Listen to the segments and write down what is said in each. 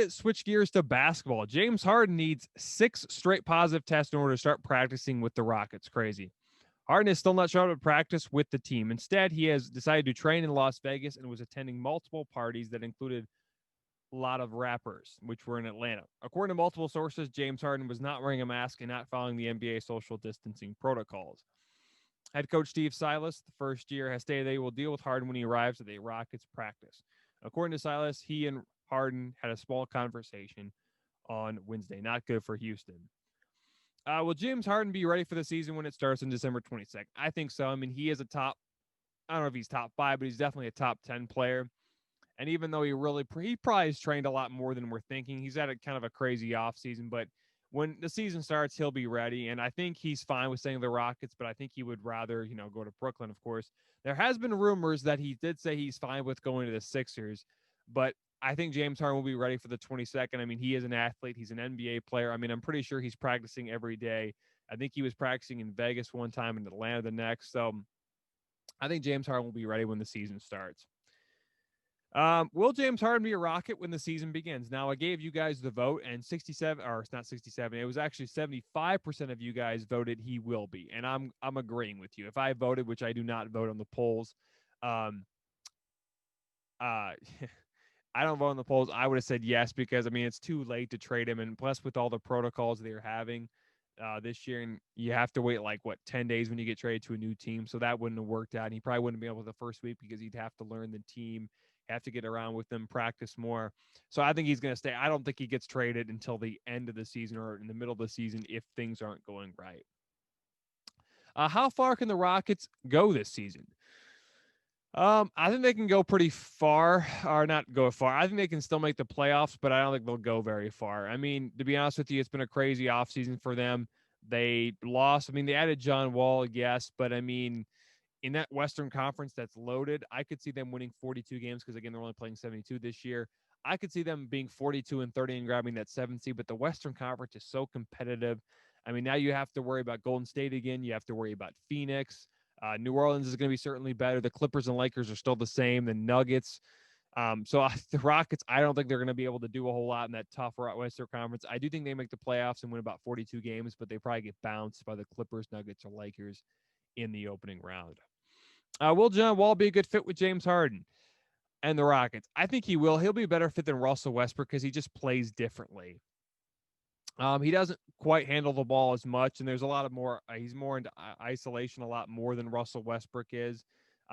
Switch gears to basketball. James Harden needs 6 straight positive tests in order to start practicing with the Rockets. Crazy. Harden is still not showing up at practice with the team. Instead, he has decided to train in Las Vegas and was attending multiple parties that included a lot of rappers, which were in Atlanta. According to multiple sources, James Harden was not wearing a mask and not following the NBA social distancing protocols. Head coach Steve Silas, the first year, has stated they will deal with Harden when he arrives at the Rockets practice. According to Silas, he and Harden had a small conversation on Wednesday. Not good for Houston. Will James Harden be ready for the season when it starts on December 22nd? I think so. I mean, he is a top, I don't know if he's top 5, but he's definitely a top 10 player. And even though he probably has trained a lot more than we're thinking, he's had a kind of a crazy offseason, but when the season starts, he'll be ready. And I think he's fine with staying the Rockets, but I think he would rather, go to Brooklyn, of course. There has been rumors that he did say he's fine with going to the Sixers, but I think James Harden will be ready for the 22nd. I mean, he is an athlete. He's an NBA player. I mean, I'm pretty sure he's practicing every day. I think he was practicing in Vegas one time and Atlanta the next. So I think James Harden will be ready when the season starts. Will James Harden be a Rocket when the season begins? Now, I gave you guys the vote, and 67, or it's not 67, it was actually 75% of you guys voted he will be, and I'm agreeing with you. If I voted, which I do not vote on the polls, um, uh, I don't vote on the polls. I would have said yes because I mean it's too late to trade him, and plus with all the protocols they're having this year, and you have to wait like 10 days when you get traded to a new team, so that wouldn't have worked out. And he probably wouldn't be able to the first week because he'd have to learn the team, have to get around with them, practice more. So I think he's going to stay. I don't think he gets traded until the end of the season or in the middle of the season if things aren't going right. How far can the Rockets go this season? I think they can go pretty far, or not go far. I think they can still make the playoffs, but I don't think they'll go very far. I mean, to be honest with you, it's been a crazy offseason for them. They lost. I mean, they added John Wall, yes, but I mean, in that Western Conference that's loaded, I could see them winning 42 games because again, they're only playing 72 this year. I could see them being 42-30 and grabbing that 7th seed, but the Western Conference is so competitive. I mean, now you have to worry about Golden State again. You have to worry about Phoenix. New Orleans is going to be certainly better. The Clippers and Lakers are still the same. The Nuggets. So the Rockets, I don't think they're going to be able to do a whole lot in that tough Western Conference. I do think they make the playoffs and win about 42 games, but they probably get bounced by the Clippers, Nuggets, or Lakers in the opening round. Will John Wall be a good fit with James Harden and the Rockets? I think he will. He'll be a better fit than Russell Westbrook because he just plays differently. He doesn't quite handle the ball as much, and there's a lot of more. He's more into isolation a lot more than Russell Westbrook is.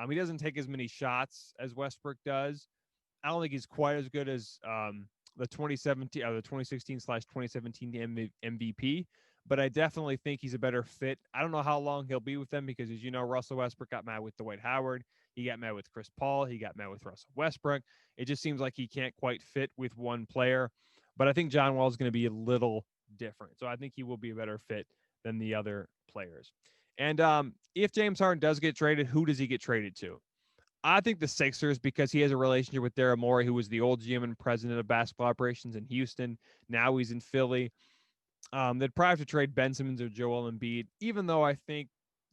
He doesn't take as many shots as Westbrook does. I don't think he's quite as good as the 2017 or the 2016/2017 MVP, but I definitely think he's a better fit. I don't know how long he'll be with them because, as you know, Russell Westbrook got mad with Dwight Howard. He got mad with Chris Paul. He got mad with Russell Westbrook. It just seems like he can't quite fit with one player. But I think John Wall is going to be a little different. So I think he will be a better fit than the other players. And if James Harden does get traded, who does he get traded to? I think the Sixers because he has a relationship with Daryl Morey, who was the old GM and president of basketball operations in Houston. Now he's in Philly. They'd probably have to trade Ben Simmons or Joel Embiid, even though I think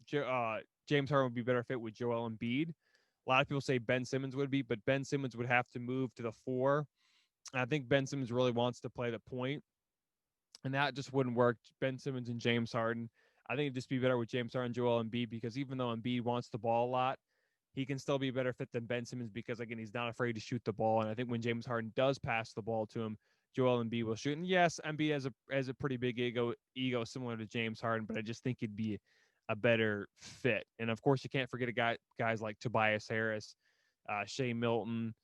James Harden would be better fit with Joel Embiid. A lot of people say Ben Simmons would be, but Ben Simmons would have to move to the 4. I think Ben Simmons really wants to play the point, and that just wouldn't work. Ben Simmons and James Harden. I think it'd just be better with James Harden and Joel Embiid because even though Embiid wants the ball a lot, he can still be a better fit than Ben Simmons because, again, he's not afraid to shoot the ball. And I think when James Harden does pass the ball to him, Joel Embiid will shoot. And yes, Embiid has a pretty big ego similar to James Harden, but I just think it'd be a better fit. And of course, you can't forget guys like Tobias Harris, Shea Milton.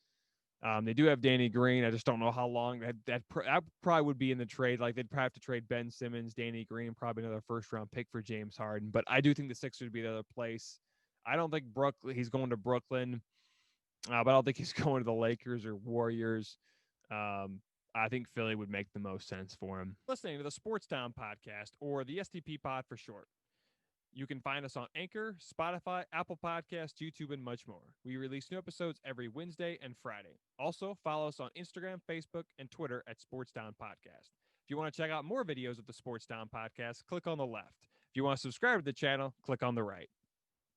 They do have Danny Green. I just don't know how long that probably would be in the trade. Like they'd probably have to trade Ben Simmons, Danny Green, probably another first-round pick for James Harden. But I do think the Sixers would be the other place. I don't think he's going to Brooklyn, but I don't think he's going to the Lakers or Warriors. I think Philly would make the most sense for him. Listening to the Sports Town podcast, or the STP pod for short. You can find us on Anchor, Spotify, Apple Podcasts, YouTube, and much more. We release new episodes every Wednesday and Friday. Also, follow us on Instagram, Facebook, and Twitter at Sports Town Podcast. If you want to check out more videos of the Sports Town Podcast, click on the left. If you want to subscribe to the channel, click on the right.